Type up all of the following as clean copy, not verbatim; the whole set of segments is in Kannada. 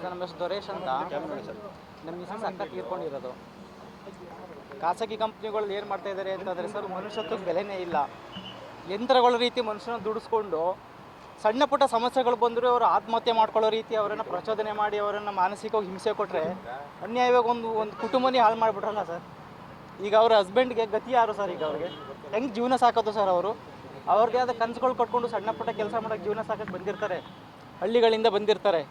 ಸರ್ ನಮ್ಮ ಹೆಸರು ದೊರೇಶ್ ಅಂತ. ನಮ್ಮ ಮಿಸಸ್ ಅಕ್ಕ ತೀರ್ಕೊಂಡಿರೋದು. ಖಾಸಗಿ ಕಂಪ್ನಿಗಳು ಏನು ಮಾಡ್ತಾ ಇದ್ದಾರೆ ಅಂತಂದರೆ ಸರ್, ಮನುಷ್ಯತ್ವಕ್ಕೆ ಬೆಲೆನೇ ಇಲ್ಲ. ಯಂತ್ರಗಳ ರೀತಿ ಮನುಷ್ಯನ ದುಡಿಸ್ಕೊಂಡು ಸಣ್ಣ ಪುಟ್ಟ ಸಮಸ್ಯೆಗಳು ಬಂದರೂ ಅವರು ಆತ್ಮಹತ್ಯೆ ಮಾಡ್ಕೊಳ್ಳೋ ರೀತಿ ಅವರನ್ನು ಪ್ರಚೋದನೆ ಮಾಡಿ ಅವರನ್ನು ಮಾನಸಿಕವಾಗಿ ಹಿಂಸೆ ಕೊಟ್ಟರೆ ಅನ್ಯಾಯವಾಗಿ ಒಂದು ಕುಟುಂಬನೇ ಹಾಳು ಮಾಡಿಬಿಟ್ರಲ್ಲ ಸರ್. ಈಗ ಅವ್ರ ಹಸ್ಬೆಂಡ್ಗೆ ಗತಿ ಯಾರು ಸರ್? ಈಗ ಅವ್ರಿಗೆ ಹೆಂಗೆ ಜೀವನ ಸಾಕೋದು ಸರ್? ಅವ್ರಿಗೆ ಆದ ಕನಸುಗಳು ಕಟ್ಕೊಂಡು ಸಣ್ಣ ಪುಟ್ಟ ಕೆಲಸ ಮಾಡೋಕ್ಕೆ ಜೀವನ ಸಾಕೋಕ್ಕೆ ಬಂದಿರ್ತಾರೆ, ಹಳ್ಳಿಗಳಿಂದ ಬಂದಿರ್ತಾರೆ.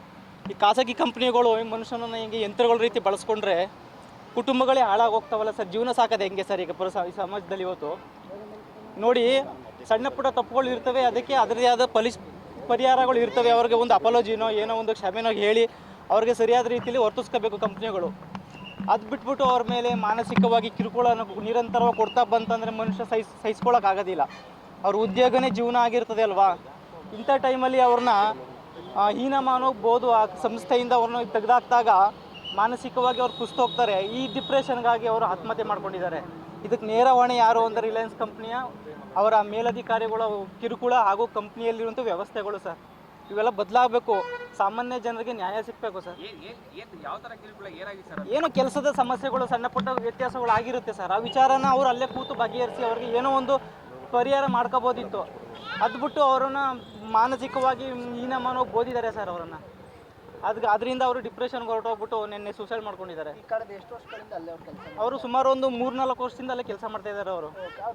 ಈ ಖಾಸಗಿ ಕಂಪ್ನಿಗಳು ಮನುಷ್ಯನನ್ನು ಹಿಂಗೆ ಯಂತ್ರಗಳ ರೀತಿ ಬಳಸ್ಕೊಂಡ್ರೆ ಕುಟುಂಬಗಳೇ ಹಾಳಾಗಿ ಹೋಗ್ತಾವಲ್ಲ ಸರ್. ಜೀವನ ಸಾಕೋದು ಹೆಂಗೆ ಸರ್? ಈಗ ಈ ಸಮಾಜದಲ್ಲಿ ಇವತ್ತು ನೋಡಿ, ಸಣ್ಣ ಪುಟ್ಟ ತಪ್ಪುಗಳು ಇರ್ತವೆ, ಅದಕ್ಕೆ ಅದರದೇ ಆದ ಪರಿಹಾರಗಳು ಇರ್ತವೆ. ಅವ್ರಿಗೆ ಒಂದು ಅಪಾಲಜಿನೋ ಏನೋ ಒಂದು ಕ್ಷಮೆನೋ ಹೇಳಿ ಅವ್ರಿಗೆ ಸರಿಯಾದ ರೀತಿಯಲ್ಲಿ ವರ್ತಿಸ್ಕೋಬೇಕು ಕಂಪ್ನಿಗಳು. ಅದು ಬಿಟ್ಬಿಟ್ಟು ಅವ್ರ ಮೇಲೆ ಮಾನಸಿಕವಾಗಿ ಕಿರುಕುಳನ ನಿರಂತರವಾಗಿ ಕೊಡ್ತಾ ಬಂತಂದರೆ ಮನುಷ್ಯ ಸಹಿಸ್ಕೊಳ್ಳೋಕ್ಕಾಗೋದಿಲ್ಲ. ಅವ್ರ ಉದ್ಯೋಗನೇ ಜೀವನ ಆಗಿರ್ತದೆ ಅಲ್ವಾ. ಇಂಥ ಟೈಮಲ್ಲಿ ಅವ್ರನ್ನ ಹೀನಮಾನೋಗ್ಬೋದು. ಆ ಸಂಸ್ಥೆಯಿಂದ ಅವ್ರನ್ನ ತೆಗೆದಾಕ್ದಾಗ ಮಾನಸಿಕವಾಗಿ ಅವ್ರು ಕುಸಿದು ಹೋಗ್ತಾರೆ. ಈ ಡಿಪ್ರೆಷನ್ಗಾಗಿ ಅವರು ಆತ್ಮಹತ್ಯೆ ಮಾಡ್ಕೊಂಡಿದ್ದಾರೆ. ಇದಕ್ಕೆ ನೇರ ಹೊಣೆ ಯಾರು ಅಂದರೆ ರಿಲಯನ್ಸ್ ಕಂಪ್ನಿಯ ಅವರ ಮೇಲಧಿಕಾರಿಗಳ ಕಿರುಕುಳ ಹಾಗೂ ಕಂಪ್ನಿಯಲ್ಲಿರುವಂಥ ವ್ಯವಸ್ಥೆಗಳು ಸರ್. ಇವೆಲ್ಲ ಬದಲಾಗಬೇಕು. ಸಾಮಾನ್ಯ ಜನರಿಗೆ ನ್ಯಾಯ ಸಿಗಬೇಕು ಸರ್. ಏನೋ ಕೆಲಸದ ಸಮಸ್ಯೆಗಳು, ಸಣ್ಣ ಪುಟ್ಟ ವ್ಯತ್ಯಾಸಗಳು ಆಗಿರುತ್ತೆ ಸರ್. ಆ ವಿಚಾರನ ಅವ್ರು ಅಲ್ಲೇ ಕೂತು ಬಗೆಹರಿಸಿ ಅವ್ರಿಗೆ ಏನೋ ಒಂದು ಪರಿಹಾರ ಮಾಡ್ಕೋಬೋದಿತ್ತು. ಅದು ಬಿಟ್ಟು ಅವರನ್ನು ಮಾನಸಿಕವಾಗಿ ಹೀನಮಾನವಾಗಿ ಬೋದಿದ್ದಾರೆ ಸರ್ ಅವರನ್ನು. ಅದರಿಂದ ಅವರು ಡಿಪ್ರೆಷನ್ಗೆ ಹೊರಟೋಗ್ಬಿಟ್ಟು ನಿನ್ನೆ ಸೂಸೈಡ್ ಮಾಡ್ಕೊಂಡಿದ್ದಾರೆ. ಈ ಕಳೆದ ಎಷ್ಟು ವರ್ಷಗಳಿಂದ ಅಲ್ಲೇ ಅವ್ರು ಕೆಲಸ ಅವರು ಸುಮಾರು ಒಂದು 3-4 ವರ್ಷದಿಂದ ಅಲ್ಲೇ ಕೆಲಸ ಮಾಡ್ತಾ ಇದ್ದಾರೆ ಅವರು.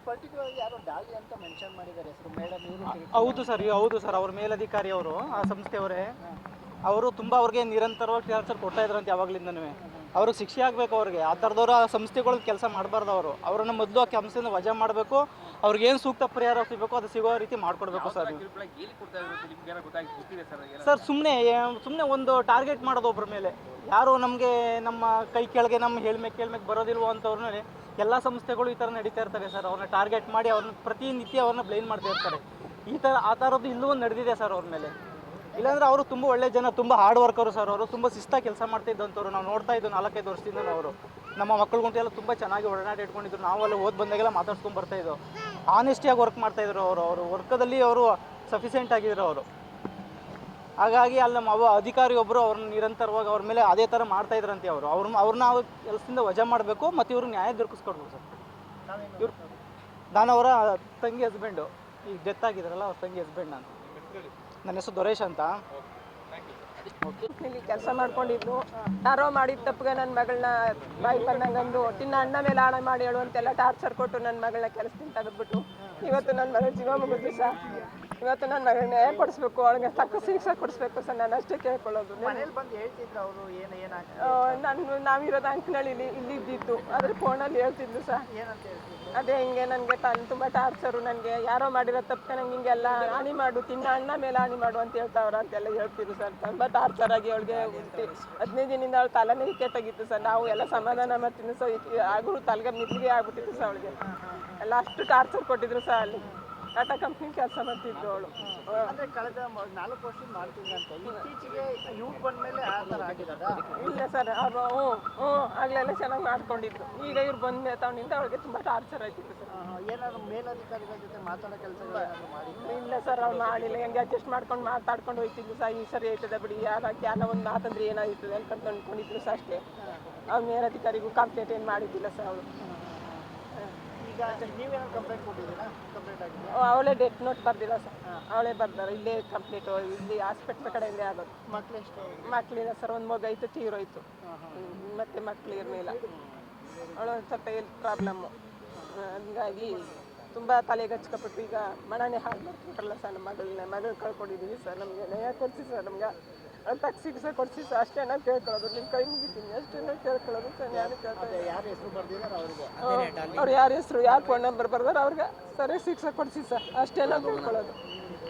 ಪರ್ಟಿಕ್ಯುಲರ್ ಯಾರೋ ಡಾಲಿ ಅಂತ ಮೆನ್ಷನ್ ಮಾಡಿದ್ದಾರೆ ಹೆಸರು, ಮೇಡಮ್ ಇವರು. ಹೌದು ಸರ್ ಅವ್ರ ಮೇಲಧಿಕಾರಿ ಅವರು, ಆ ಸಂಸ್ಥೆಯವರೇ. ಅವರು ತುಂಬ ಅವ್ರಿಗೆ ನಿರಂತರವಾಗಿ ಟಾರ್ಚರ್ ಕೊಡ್ತಾ ಇದ್ರಂತೆ ಯಾವಾಗಲಿಂದನೂ. ಅವ್ರಿಗೆ ಶಿಕ್ಷೆ ಆಗಬೇಕು ಅವ್ರಿಗೆ. ಆ ಥರದವ್ರು ಆ ಸಂಸ್ಥೆಗಳು ಕೆಲಸ ಮಾಡಬಾರ್ದು. ಅವರನ್ನು ಮೊದಲು ಆ ಕೆಲಸದಿಂದ ವಜಾ ಮಾಡಬೇಕು. ಅವ್ರಿಗೇನು ಸೂಕ್ತ ಪರಿಹಾರ ಸಿಗಬೇಕು ಅದು ಸಿಗೋ ರೀತಿ ಮಾಡಿಕೊಡ್ಬೇಕು ಸರ್. ಸರ್ ಸುಮ್ಮನೆ ಒಂದು ಟಾರ್ಗೆಟ್ ಮಾಡೋದು ಒಬ್ಬರ ಮೇಲೆ. ಯಾರು ನಮ್ಮ ಕೈ ಕೆಳಗೆ ನಮ್ಮ ಕೇಳ್ಮೇಲೆ ಬರೋದಿಲ್ವೋ ಅಂತವ್ರನ್ನ ಎಲ್ಲ ಸಂಸ್ಥೆಗಳು ಈ ಥರ ನಡೀತಾ ಇರ್ತವೆ ಸರ್. ಅವ್ರನ್ನ ಟಾರ್ಗೆಟ್ ಮಾಡಿ ಅವ್ರನ್ನ ಪ್ರತಿನಿತ್ಯ ಅವ್ರನ್ನ ಬ್ಲೇಮ್ ಮಾಡ್ತಾ ಇರ್ತಾರೆ. ಆ ಥರದ್ದು ಇಲ್ಲೂ ಒಂದು ನಡೆದಿದೆ ಸರ್ ಅವ್ರ ಮೇಲೆ. ಇಲ್ಲಾಂದರೆ ಅವರು ತುಂಬ ಒಳ್ಳೆ ಜನ, ತುಂಬ ಹಾರ್ಡ್ ವರ್ಕರು ಸರ್. ಅವರು ತುಂಬ ಶಿಸ್ತಾಗಿ ಕೆಲಸ ಮಾಡ್ತಿದ್ದಂಥವ್ರು. ನಾವು ನೋಡ್ತಾ ಇದ್ದು 4-5 ವರ್ಷದಿಂದ ಅವರು ನಮ್ಮ ಮಕ್ಕಳುಗಂಟು ಎಲ್ಲ ತುಂಬ ಚೆನ್ನಾಗಿ ಒಡನಾಟ ಇಟ್ಕೊಂಡಿದ್ರು. ನಾವೆಲ್ಲ ಓದಿ ಬಂದಾಗೆಲ್ಲ ಮಾತಾಡ್ಸ್ಕೊಂಡು ಬರ್ತಾಯಿದ್ದು. ಆನೆಸ್ಟಿಯಾಗಿ ವರ್ಕ್ ಮಾಡ್ತಾಯಿದ್ರು ಅವರು ವರ್ಕದಲ್ಲಿ ಅವರು ಸಫಿಷಿಯೆಂಟ್ ಆಗಿದ್ರು ಅವರು. ಹಾಗಾಗಿ ಅಲ್ಲಿ ನಮ್ಮ ಅಧಿಕಾರಿ ಒಬ್ಬರು ಅವ್ರನ್ನ ನಿರಂತರವಾಗಿ ಅವ್ರ ಮೇಲೆ ಅದೇ ಥರ ಮಾಡ್ತಾಯಿದ್ರಂತೆ. ಅವ್ರನ್ನ ಕೆಲಸದಿಂದ ವಜಾ ಮಾಡಬೇಕು ಮತ್ತು ಇವ್ರಿಗೆ ನ್ಯಾಯ ದೊರಕಿಸ್ಕೊಡ್ಬೇಕು ಸರ್. ನಾನು ಅವರ ತಂಗಿ ಹಸ್ಬೆಂಡು, ಈಗ ಡೆತ್ ಆಗಿದ್ದಾರಲ್ಲ ಅವ್ರ ತಂಗಿ ಹಸ್ಬೆಂಡ್. ನನ್ನ ಹೆಸರು ದೊರೇಶ್ ಅಂತ. ಇಲ್ಲಿ ಕೆಲಸ ಮಾಡ್ಕೊಂಡಿದ್ದು, ಯಾರೋ ಮಾಡಿದ ತಪ್ಪಿಗೆ ನನ್ನ ಮಗಳನ್ನ ಬಾಯಿ ಬಂದಂಗಂದು ತಿನ್ನ ಅಣ್ಣ ಮೇಲೆ ಆಣ ಮಾಡಿ ಹೇಳುವಂತೆಲ್ಲ ಟಾರ್ಚರ್ ಕೊಟ್ಟು ನನ್ನ ಮಗಳನ್ನ ಕೆಲಸದಿಂದ ತೆಗೆದ್ಬಿಟ್ಟು ಇವತ್ತು ನನ್ನ ಮಗಳ ಜೀವ ಮುಗಿದ್ರು ಸರ್. ಇವತ್ತು ನನ್ನ ಮಗಳನ್ನ ನ್ಯಾಯ ಕೊಡಿಸ್ಬೇಕು, ಅವಳಿಗೆ ತಕ್ಕ ಶಿಕ್ಷೆ ಕೊಡಿಸ್ಬೇಕು ಸರ್. ನಾನು ಅಷ್ಟೇ ಕೇಳ್ಕೊಳ್ಳೋದು. ನಾವಿರೋದು ಅಂಕನಹಳ್ಳಿಲಿ ಇಲ್ಲಿದ್ದಿತ್ತು, ಅದ್ರ ಫೋನಲ್ಲಿ ಹೇಳ್ತಿದ್ಲು ಸರ್. ಅದೇ ಹಿಂಗೆ ನನಗೆ ತುಂಬ ಟಾರ್ಚರು, ನನಗೆ ಯಾರೋ ಮಾಡಿರೋ ತಪ್ಪು ನಂಗೆ ಹಿಂಗೆಲ್ಲ ಹಾನಿ ಮಾಡು, ತಿನ್ನ ಅಣ್ಣ ಮೇಲೆ ಹಾನಿ ಮಾಡು ಅಂತ ಹೇಳ್ತಾವ್ರ ಅಂತೆಲ್ಲ ಹೇಳ್ತಿದ್ರು ಸರ್. ತುಂಬ ಟಾರ್ಚರಾಗಿ ಅವಳಿಗೆ 15 ದಿನದಿಂದ ಅವಳು ತಲೆನೇ ಕೆಟ್ಟೋಗಿತ್ತು ಸರ್. ನಾವು ಎಲ್ಲ ಸಮಾಧಾನ ಮಾಡ್ತಿದ್ವಿ ಸರ್. ಆದರೂ ತಲೆಗೆ ಮಿದ್ಲಿಗೆ ಆಗ್ಬಿಟ್ಟಿತ್ತು ಸರ್ ಅವಳಿಗೆ. ಎಲ್ಲ ಅಷ್ಟು ಟಾರ್ಚರ್ ಕೊಟ್ಟಿದ್ರು ಸರ್. ಅಲ್ಲಿ ಟಾಟಾ ಕಂಪ್ನಿ ಕೆಲಸ ಮಾಡ್ತಿದ್ರು ಅವಳು. ಅಂದರೆ ಕಳೆದ 4 ವರ್ಷ ಮಾಡ್ತಿದ್ದಂತ ಇತ್ತೀಚೆಗೆ ಇವ್ರು ಬಂದಮೇಲೆ ಆ ಥರ ಆಗಿರೋದಾ? ಇಲ್ಲ ಸರ್, ಅವರು ಆಗಲೆಲ್ಲ ಚೆನ್ನಾಗಿ ಮಾಡ್ಕೊಂಡಿದ್ರು. ಈಗ ಇವ್ರು ಬಂದ ತಗೊಂಡಿಂದ ಅವಳಿಗೆ ತುಂಬ ಟಾರ್ಚರ್ ಆಯ್ತಿತ್ತು ಸರ್. ಏನಾದ್ರು ಮೇಲಧಿಕಾರಿಗಳ ಜೊತೆ ಮಾತಾಡೋ ಕೆಲಸಗಳು ಮಾಡಿ? ಇಲ್ಲ ಸರ್, ಅವ್ರು ಮಾಡಿಲ್ಲ. ಹೆಂಗೆ ಅಡ್ಜಸ್ಟ್ ಮಾಡ್ಕೊಂಡು ಮಾತಾಡ್ಕೊಂಡು ಹೋಗ್ತಿದ್ರು ಸರ್. ಈ ಸರಿ ಆಯ್ತದೆ ಬಿಡಿ, ಯಾರೋ ಒಂದು ಮಾತಂದ್ರೆ ಏನಾಗ್ತದೆ ಅಂತ ಅಂದ್ಕೊಂಡಿದ್ರು ಸರ್ ಅಷ್ಟೇ. ಅವ್ರ ಮೇಲಧಿಕಾರಿಗೂ ಕಂಪ್ಲೇಂಟ್ ಏನು ಮಾಡಿದ್ದಿಲ್ಲ ಸರ್ ಅವರು. ಈಗ ನೀವೇನೋ ಕಂಪ್ಲೇಂಟ್ ಕೊಟ್ಟಿದ್ದೀರಾ? ಕಂಪ್ಲೇಂಟ್ ಆಗಿದೆ? ಅವಳೇ ಡೆತ್ ನೋಟ್ ಬರ್ದಿಲ್ಲ ಸರ್. ಅವಳೇ ಬರ್ದಾರೆ. ಇಲ್ಲೇ ಕಂಪ್ಲೀಟು ಇಲ್ಲಿ ಹಾಸ್ಪಿಟ್ಲ್ ಕಡೆಯಿಂದೇ ಆಗೋದು. ಮಕ್ಳು ಎಷ್ಟು? ಮಕ್ಕಳಿಲ್ಲ ಸರ್, ಒಂದು ಮಗು ಐತೆ, ತೀರೋಯ್ತು. ಮತ್ತೆ ಮಕ್ಕಳು ಇರಲಿಲ್ಲ. ಅವಳು ಸ್ವಲ್ಪ ಹೆಲ್ತ್ ಪ್ರಾಬ್ಲಮ್ಮು. ಹಂಗಾಗಿ ತುಂಬ ತಲೆಗೆ ಹಚ್ಕೊಬಿಟ್ಟು ಈಗ ಮನನೇ ಹಾಳು ಮಾಡ್ಕೊಂಡ್ರಲ್ಲ ಸರ್. ನಮ್ಮ ಮಗಳು ಕಳ್ಕೊಂಡಿದ್ದೀವಿ ಸರ್. ನಮಗೆ ನ್ಯಾಯ ಕೊಡಿಸಿ ಸರ್. ನಮ್ಗೆ ತಕ್ಕ ಶಿಕ್ಷೆ ಕೊಡಿಸಿ ಸರ್. ಅಷ್ಟೇ ನಾವು ಕೇಳ್ಕೊಳ್ಳೋದು. ನಿಮ್ಮ ಕೈ ಮುಗಿತೀನಿ ಅಷ್ಟೇ ನಾವು ಕೇಳ್ಕೊಳ್ಳೋದು ಸರ್. ನಾನು ಕೇಳ್ತಾರೆ ಯಾರು ಹೆಸರು ಬರ್ದಿದ್ದಾರೆ ಅವ್ರಿಗೆ? ಅವ್ರು ಯಾರ ಹೆಸರು, ಯಾರು ಫೋನ್ ನಂಬರ್ ಬರ್ದಾರೆ ಅವ್ರಿಗೆ ಸರಿಯಾಗಿ ಶಿಕ್ಷೆ ಕೊಡಿಸಿ ಸರ್. ಅಷ್ಟೇ ನಾವು ಕೇಳ್ಕೊಳ್ಳೋದು.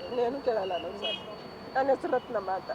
ಇನ್ನೇನು ಕೇಳಲ್ಲ ನಾವು ಸರ್. ನನ್ನ ಹೆಸರು ರತ್ನಮ್ಮ ಅಂತ.